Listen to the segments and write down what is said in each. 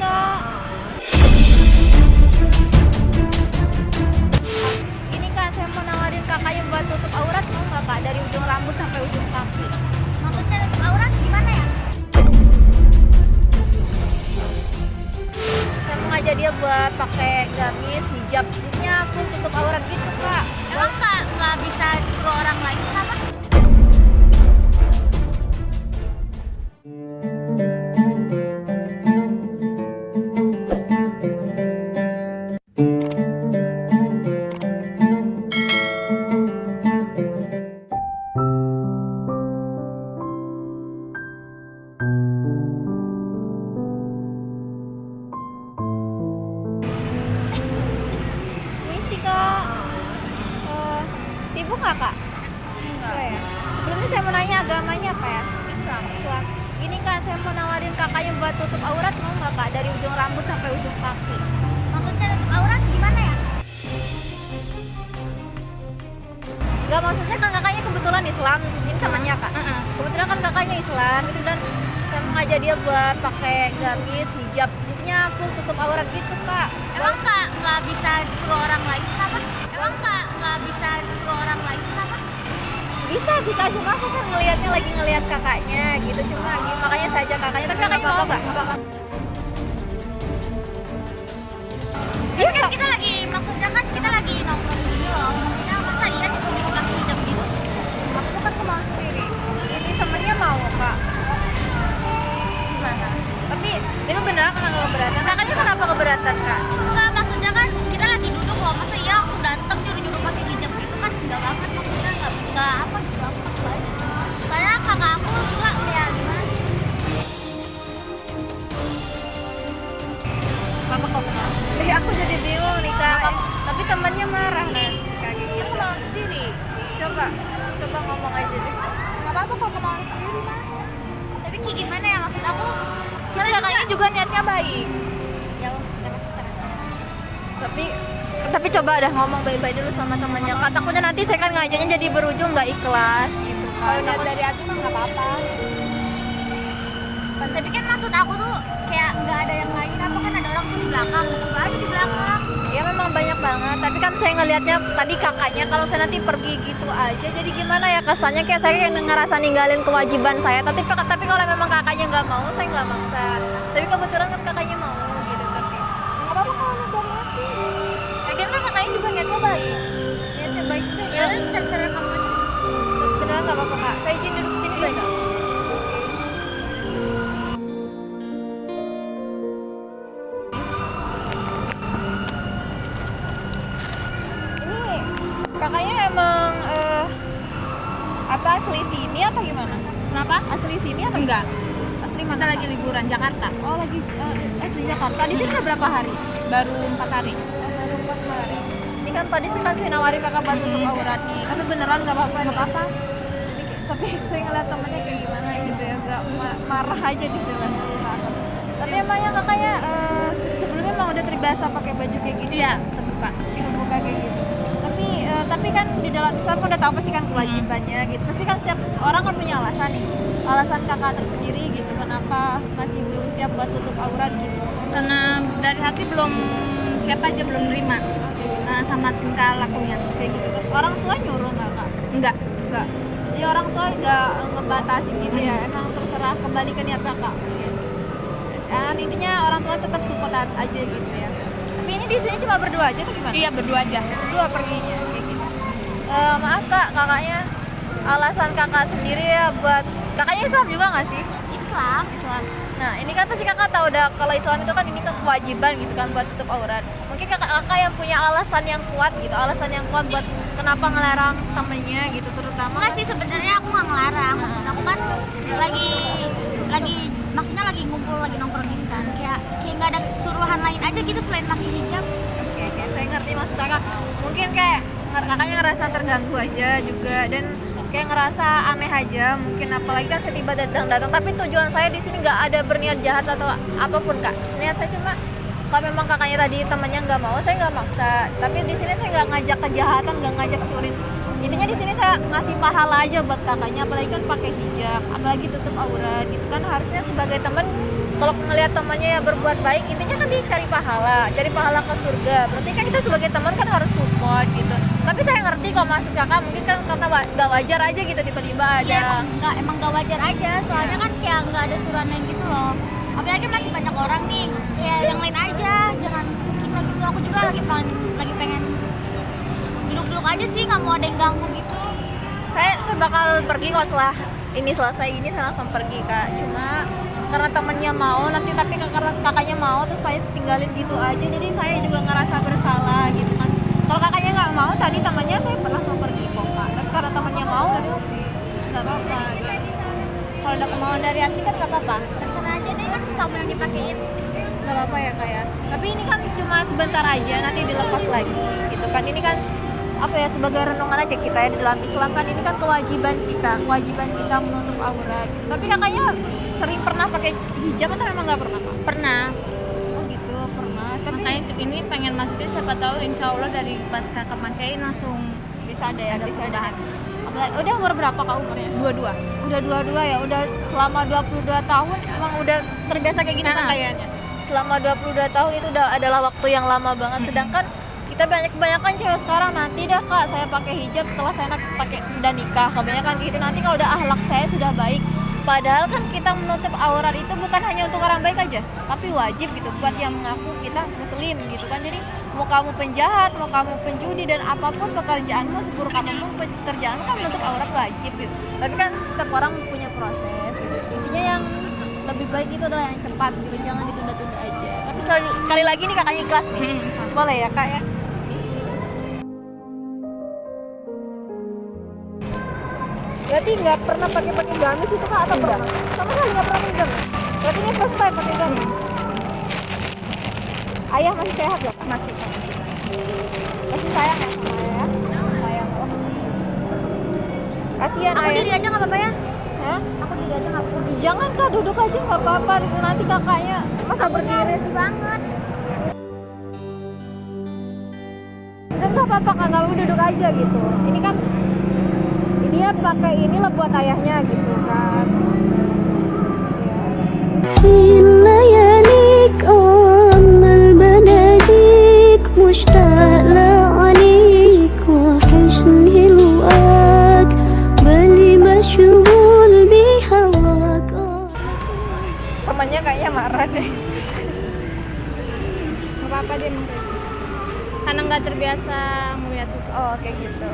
Kak. Ini Kak, saya mau nawarin kakaknya buat tutup aurat, mau nggak Kak? Dari ujung rambut sampai ujung kaki. Maksudnya tutup aurat gimana ya? Saya mau ngajak dia buat pakai gamis, hijabnya full tutup aurat gitu Kak. Emang nggak bisa suruh orang lain kenapa? Misi Kak. Sibuk nggak Kak? Enggak. Ya. Sebelumnya saya mau nanya agamanya apa ya? Islam. Islam. Ini Kak, saya mau nawarin kakaknya buat tutup aurat, mau nggak Kak? Dari ujung rambut sampai ujung kaki. Maksudnya tutup aurat gimana ya? Gak, maksudnya kan kakaknya kebetulan Islam, ini temannya Kak. Kebetulan kan kakaknya Islam, itu dan saya mau ngajak dia buat pakai gamis, hijabnya full tutup aurat gitu Kak. Emang nggak bisa suruh orang lain kenapa? Emang nggak bisa suruh orang lain kenapa? Bisa sih Kak, cuma aku kan ngelihatnya lagi ngelihat kakaknya gitu, cuma gitu, makanya saya ajak kakaknya, tapi kakaknya mau nggak? Ini kan kita lagi, maksudnya kan kita lagi nongkrong gini loh. Maksudnya masa iya cuma di pakai hijab gitu? Aku kan kemauan sendiri, ini temennya mau Kak. Gimana? Tapi beneran kan nggak keberatan? Kakaknya kenapa keberatan Kak? Enggak, maksudnya kan kita lagi duduk loh. Masa iya langsung datang nyuruh-nyuruh pakai hijab gitu kan enggak banget, maksudnya enggak apa gitu, aku maksud aja. Soalnya kakak aku juga kayak gimana? Mama kok kenal? Aku jadi bingung nih Kak. Tapi temannya marah nanti kayak gitu. Aku lawan sendiri. Coba ngomong aja deh. Enggak apa-apa kalau kemauan sendiri mah. Tapi kayak gimana ya maksud aku? Kan kakaknya juga niatnya baik. Ya terus. Tapi coba dah ngomong baik-baik dulu sama temannya Kak. Takutnya nanti saya kan ngajaknya jadi berujung nggak ikhlas gitu Kalau kan. niat dari hati mah nggak apa-apa. Tapi kan maksud aku tuh kayak nggak ada yang lain, apa kan ada orang tuh di belakang, coba aja di belakang. Ya memang banyak banget, tapi kan saya ngelihatnya tadi kakaknya kalau saya nanti pergi gitu aja, jadi gimana ya kesannya kayak saya kayak ngerasa ninggalin kewajiban saya. Tapi kalau memang kakaknya nggak mau, saya nggak maksa. Tapi kebetulan kan kakaknya mau gitu, tapi Nggak apa-apa kalau niat dari hati. Lagian kan kakaknya juga niatnya baik. niatnya baik Ya saya. udah serah kamu aja. Beneran nggak apa-apa Kak, saya izin duduk sini boleh nggak? Ini kakaknya emang apa asli sini apa gimana? Kenapa? Asli sini apa? Enggak. Asli Kita mana? lagi liburan Jakarta. Oh lagi asli Jakarta. Di sini udah berapa hari? Baru 4 hari. Baru 4 hari. Ini kan tadi sih kan saya nawarin kakak buat tutup aurat nih. Tapi beneran nggak apa-apa nih. Apa? Jadi tapi saya ngeliat temennya kayak gimana gitu ya, nggak marah aja di sini. Tapi emangnya kakaknya sebelumnya emang udah terbiasa pakai baju kayak gitu? Iya, terbuka. Terbuka kayak gitu. Tapi kan di dalam Islam kan udah tahu pasti kan kewajibannya gitu. Pasti kan setiap orang kan punya alasan nih. Alasan kakak tersendiri gitu, kenapa masih belum siap buat tutup aurat gitu. Karena dari hati belum siapa aja belum nerima sama tingkah lakunya kayak gitu. Orang tua nyuruh nggak Kak? Enggak. Enggak. Jadi orang tua nggak ngebatasin gitu ya. Emang terserah kembali ke niat kakak. Intinya orang tua tetap support aja gitu ya. Tapi ini di sini cuma berdua aja tuh gimana? Iya, berdua aja. Berdua perginya kayak gitu. Maaf Kak, kakaknya alasan kakak sendiri ya buat kakaknya Islam juga nggak sih? Islam. Islam. Nah ini kan pasti kakak tahu dah kalau Islam itu kan ini kan kewajiban gitu kan buat tutup aurat. Mungkin kakak yang punya alasan yang kuat gitu, alasan yang kuat buat kenapa ngelarang temennya gitu terutama. Enggak sih sebenarnya aku nggak ngelarang. Maksud aku kan lagi maksudnya lagi ngumpul, lagi nongkrong gini kan. Kayak nggak ada suruhan lain aja gitu selain pakai hijab. Oke, saya ngerti maksud kakak. Mungkin kayak kakaknya ngerasa terganggu aja juga dan kayak ngerasa aneh aja. Mungkin apalagi kan saya tiba datang. Tapi tujuan saya di sini nggak ada berniat jahat atau apapun Kak. Niat saya cuma kalau memang kakaknya tadi temannya nggak mau, saya nggak maksa. Tapi di sini saya nggak ngajak kejahatan, nggak ngajak curi. Intinya di sini saya ngasih pahala aja buat kakaknya, apalagi kan pakai hijab, apalagi tutup aurat gitu kan harusnya sebagai teman kalau ngelihat temannya ya berbuat baik, intinya kan dia cari pahala ke surga. Berarti kan kita sebagai teman kan harus support gitu. Tapi saya ngerti kok maksud kakak, mungkin kan karena nggak wajar aja gitu tiba-tiba ada. Iya, emang nggak wajar aja, soalnya kan kayak nggak ada suranan gitu loh. Apalagi masih banyak orang nih, kayak yang lain aja, jangan kita gitu. Aku juga lagi pengen duduk-duduk aja sih, nggak mau ada yang ganggu gitu. Saya bakal pergi kok setelah ini selesai, ini saya langsung pergi kak. Cuma karena temennya mau nanti, tapi karena kakaknya mau terus saya tinggalin gitu aja, jadi saya juga ngerasa bersalah gitu kan. Kalau kakaknya nggak mau tadi temannya, saya langsung pergi kok kak. Tapi karena temannya mau nggak apa-apa gitu. Kalau ada kemauan dari hati kan nggak apa-apa. Terserah aja deh, kan kamu yang dipakein. Nggak apa-apa ya kak ya. Tapi ini kan cuma sebentar aja, nanti dilepas lagi gitu kan. Ini kan apa ya, sebagai renungan aja kita ya di dalam Islam kan, ini kan kewajiban kita menutup aurat gitu. Tapi kakaknya sering pernah pakai hijab atau memang nggak pernah kak? Pernah. Oh gitu, pernah. Tapi Makanya ini pengen masukin, siapa tahu insya Allah dari pas kakak pakai langsung bisa ada ya, bisa ada. Apalagi, udah umur berapa kak umurnya? 22. Udah 22 ya, udah selama 22 tahun emang udah terbiasa kayak gini kan kayaknya. Selama 22 tahun itu udah adalah waktu yang lama banget. Sedangkan kita kebanyakan cewek sekarang nanti dah kak saya pakai hijab setelah saya udah nikah, kebanyakan gitu. Nanti kalau udah akhlak saya sudah baik. Padahal kan kita menutup aurat itu bukan hanya untuk orang baik aja, tapi wajib gitu buat yang mengaku kita muslim gitu kan. Jadi mau kamu penjahat, mau kamu penjudi dan apapun pekerjaanmu, seburuk apapun pekerjaanmu kan menutup aurat wajib gitu. Tapi kan setiap orang punya proses gitu. Intinya yang lebih baik itu adalah yang cepat gitu, jangan ditunda-tunda aja. Tapi sekali lagi nih kakaknya ikhlas nih. Boleh ya kak ya? Berarti nggak pernah pakai gamis itu kak atau pernah? Sama sekali nggak pernah pakai gamis. Berarti ini first time pakai gamis. Ayah masih sehat ya? Masih. Masih sayang ya sama ayah? Sayang. Oh. Kasihan Aku ayah. diri aja nggak apa-apa ya? Hah? Aku diri aja nggak apa-apa. Jangan kak, duduk aja nggak apa-apa. Nanti kakaknya masa berdiri Sih banget. kan nggak apa-apa kan, kamu duduk aja gitu. Ini kan dia pakai inilah buat ayahnya gitu kan. في لياليك أمل بناديك مشتاق لعليك وحشني لقاك بالي مشغول بهواك. Temannya kayaknya marah deh. Nggak apa-apa dia emang kayak gitu. Karena nggak terbiasa melihat itu. Oh kayak gitu.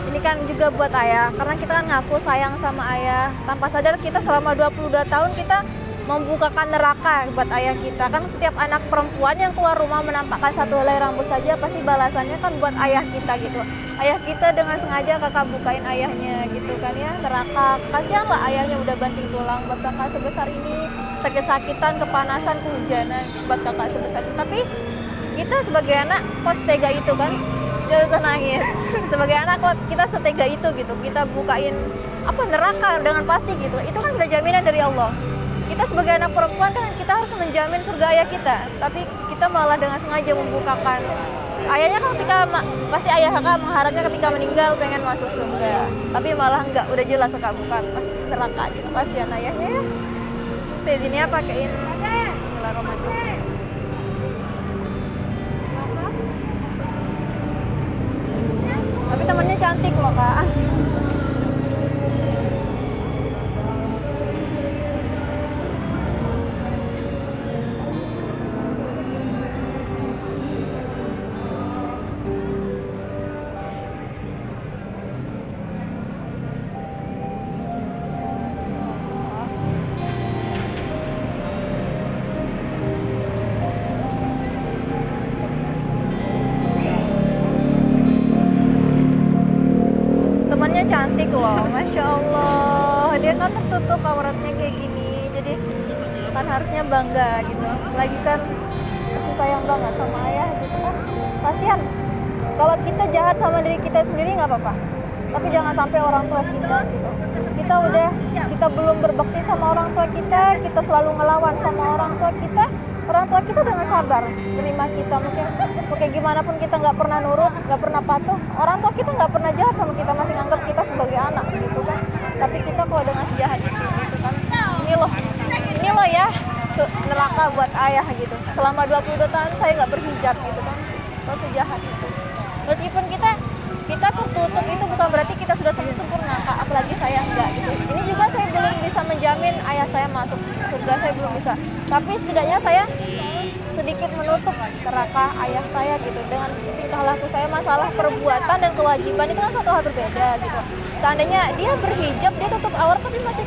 Ini kan juga buat ayah, karena kita kan ngaku sayang sama ayah. Tanpa sadar kita selama 22 tahun kita membukakan neraka buat ayah kita. Kan setiap anak perempuan yang keluar rumah menampakkan satu helai rambut saja, pasti balasannya kan buat ayah kita gitu. Ayah kita dengan sengaja kakak bukain ayahnya gitu kan ya, neraka. Kasihan lah ayahnya udah banting tulang buat kakak sebesar ini, sakit-sakitan, kepanasan, kehujanan buat kakak sebesar ini. Tapi kita sebagai anak kok setega itu kan? Gak usah nangis. Sebagai anak kok kita setega itu gitu, kita bukain apa neraka dengan pasti gitu. Itu kan sudah jaminan dari Allah. Kita sebagai anak perempuan kan kita harus menjamin surga ayah kita, tapi kita malah dengan sengaja membukakan ayahnya kan. Ketika pasti ayah kakak mengharapnya ketika meninggal pengen masuk surga, tapi malah enggak, udah jelas kakak buka pasti neraka gitu. Kasihan ayahnya ya. Saya sini ya pakein Bismillahirrahmanirrahim. Tapi temennya cantik loh kak. Temannya cantik loh, masya Allah. Dia kan tertutup auratnya kayak gini, jadi kan harusnya bangga gitu. Lagi kan pasti sayang banget sama ayah gitu kan. Kasihan. Kalau kita jahat sama diri kita sendiri nggak apa-apa, tapi jangan sampai orang tua kita gitu. Kita belum berbakti sama orang tua kita selalu ngelawan sama orang tua kita. Orang tua kita dengan sabar terima kita, mungkin gimana pun kita nggak pernah nurut, nggak pernah patuh. Orang tua kita nggak pernah jahat sama kita, masih nganggap kita sebagai anak gitu kan. Tapi kita kok dengan sejahat itu gitu kan. Ini loh ya neraka buat ayah gitu. Selama 22 tahun saya nggak berhijab gitu kan, atau sejahat itu. Meskipun kita tertutup itu bukan berarti kita sudah sempurna, Kak. Apalagi saya enggak gitu. Ini juga saya belum bisa menjamin ayah saya masuk surga, saya belum bisa. Tapi setidaknya saya sedikit menutup neraka ayah saya gitu dengan tingkah laku saya. Masalah perbuatan dan kewajiban itu kan satu hal berbeda gitu. Seandainya dia berhijab, dia tutup aurat tapi masih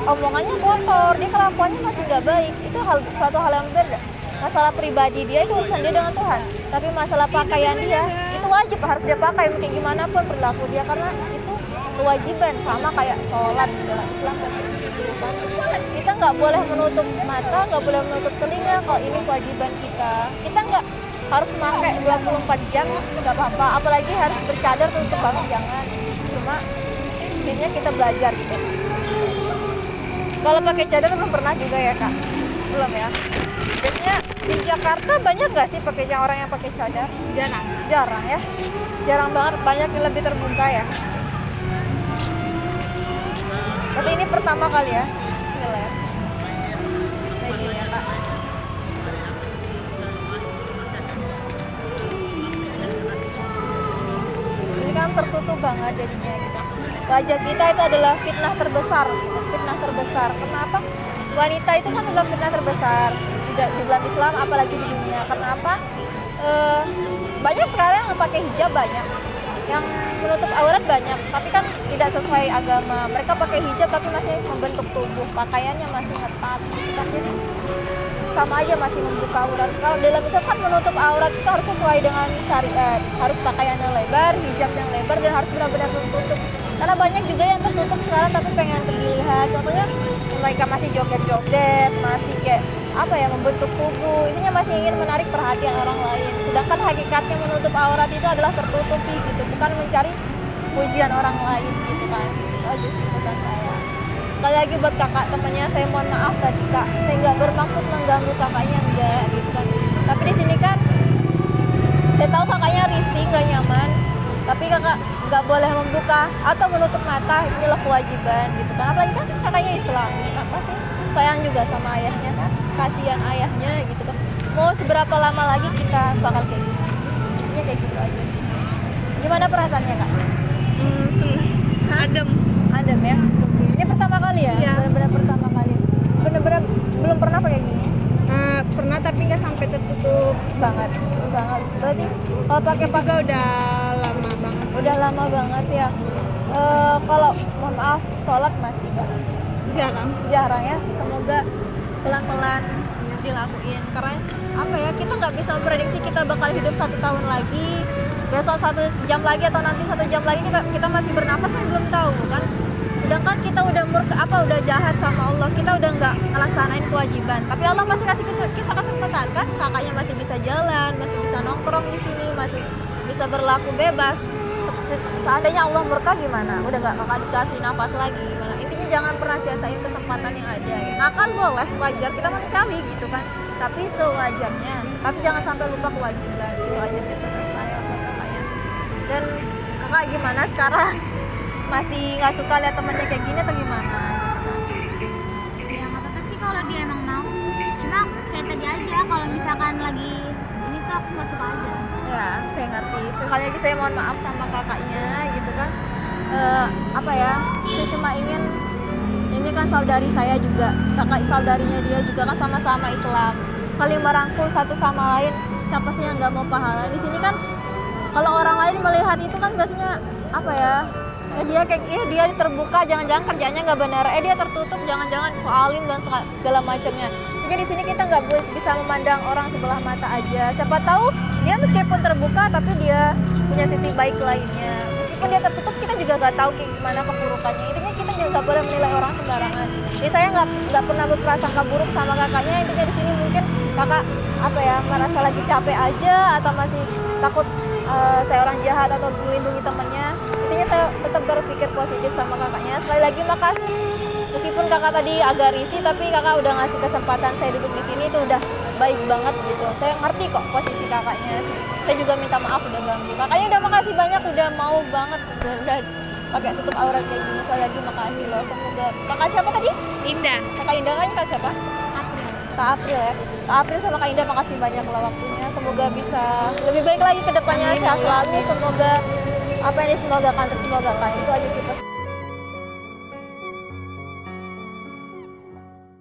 omongannya kotor, dia kelakuannya masih nggak baik, itu suatu hal yang berbeda. Masalah pribadi dia itu urusan dia dengan Tuhan, tapi masalah pakaian dia itu wajib harus dia pakai mungkin gimana pun perilaku dia, karena itu kewajiban sama kayak sholat dalam Islam kan. Kita nggak boleh menutup mata, nggak boleh menutup telinga kalau ini kewajiban kita. Kita nggak harus pakai 24 jam, nggak apa-apa, apalagi harus bercadar tutup banget, jangan. Cuma intinya kita belajar gitu. Kalau pakai cadar belum pernah juga ya, Kak? Belum ya? Biasanya di Jakarta banyak nggak sih orang yang pakai cadar? Jarang ya? Jarang banget, banyak yang lebih terbuka ya. Tapi ini pertama kali ya. Bismillah ya. Saya gini ya, Kak. Ini kan tertutup banget jadinya gitu. Wajah kita itu adalah fitnah terbesar gitu. Fitnah terbesar. Kenapa? Wanita itu kan adalah fitnah terbesar di dalam Islam, apalagi di dunia. Kenapa? Banyak sekarang yang pakai hijab, banyak yang menutup aurat banyak, tapi kan tidak sesuai agama. Mereka pakai hijab tapi masih membentuk tubuh, pakaiannya masih ngetat, kan jadi sama aja masih membuka aurat. Kalau dalam Islam kan menutup aurat itu harus sesuai dengan syariat, harus pakaiannya lebar, hijab yang lebar, dan harus benar-benar tertutup. Karena banyak juga yang tertutup sekarang tapi pengen terlihat. Contohnya mereka masih joget-joget, masih kayak apa ya, membentuk tubuh, intinya masih ingin menarik perhatian orang lain. Sedangkan hakikatnya menutup aurat itu adalah tertutupi gitu, bukan mencari pujian orang lain gitu kan. Itu aja sih pesan saya. Sekali lagi buat kakak temannya, saya mohon maaf tadi, Kak, saya nggak bermaksud mengganggu kakaknya, enggak gitu kan. Tapi di sini kan saya tahu kakaknya risih, nggak nyaman, tapi kakak nggak boleh membuka atau menutup mata, inilah kewajiban gitu kan. Apalagi kan kakaknya Islam, apa sih, sayang juga sama ayahnya kan, kasihan ayahnya gitu kan. Mau seberapa lama lagi kita bakal kayak gitu, ini kayak gitu aja sih. Gimana perasaannya, Kak? Adem ya. Ini pertama kali ya? Iya. Benar-benar pertama kali. Benar-benar belum pernah pakai gini. Pernah tapi nggak sampai tertutup Banget. Berarti kalau pakai juga udah lama banget. udah lama banget ya. Kalau mohon maaf, sholat masih nggak? Jarang ya. Semoga pelan-pelan dilakuin, karena apa ya, kita nggak bisa memprediksi kita bakal hidup 1 tahun lagi, besok 1 jam lagi, atau nanti 1 jam lagi kita masih bernafas kan belum tahu kan. Sedangkan kita udah udah jahat sama Allah, kita udah nggak ngelaksanain kewajiban, tapi Allah masih kasih kita kesempatan kan. Kakaknya masih bisa jalan, masih bisa nongkrong di sini, masih bisa berlaku bebas. Seandainya Allah murka gimana? Udah nggak kakak dikasih nafas lagi gimana? Intinya jangan pernah sia-siain kesempatan yang ada. Nakal boleh, wajar, kita manusiawi gitu kan, tapi sewajarnya. Tapi jangan sampai lupa kewajiban. Itu aja sih pesan saya buat kakaknya. Dan kakak gimana sekarang? Masih nggak suka lihat temennya kayak gini atau gimana? Ya nggak apa-apa sih kalau dia emang mau, cuma kayak tadi aja kalau misalkan lagi ini tuh aku nggak suka aja. Ya, saya ngerti. Sekali lagi saya mohon maaf sama kakaknya gitu kan. Apa ya, saya cuma ingin, ini kan saudari saya juga, kakak saudarinya dia juga kan sama-sama Islam, saling merangkul satu sama lain. Siapa sih yang nggak mau pahala? Di sini kan kalau orang lain melihat itu kan biasanya apa ya, dia kayak dia terbuka, jangan-jangan kerjanya nggak benar, dia tertutup, jangan-jangan soalim dan segala macamnya. Jadi di sini kita nggak bisa memandang orang sebelah mata aja. Siapa tahu dia meskipun terbuka tapi dia punya sisi baik lainnya. Meskipun dia tertutup, kita juga nggak tahu kayak gimana keburukannya. Intinya kita juga nggak boleh menilai orang sembarangan. Jadi saya nggak pernah berprasangka buruk sama kakaknya. Intinya di sini mungkin kakak apa ya, merasa lagi capek aja atau masih takut saya orang jahat atau melindungi temannya. Intinya saya tetap berpikir positif sama kakaknya. Sekali lagi makasih. Meskipun kakak tadi agak risih, tapi kakak udah ngasih kesempatan saya duduk di sini, itu udah baik banget gitu. Saya ngerti kok posisi kakaknya. Saya juga minta maaf udah ganggu. Kakaknya udah makasih banyak, udah mau banget, udah pakai tutup aurat kayak gini. Sekali lagi makasih loh. Semoga kakak siapa tadi? Indah. Kakak Indah kan, kakak siapa? Kak April ya. Kak April sama Kak Indah makasih banyak lah waktunya. Semoga bisa lebih baik lagi ke depannya, sehat selalu. Semoga apa yang disemogakan tersemogakan. Itu aja sih pesan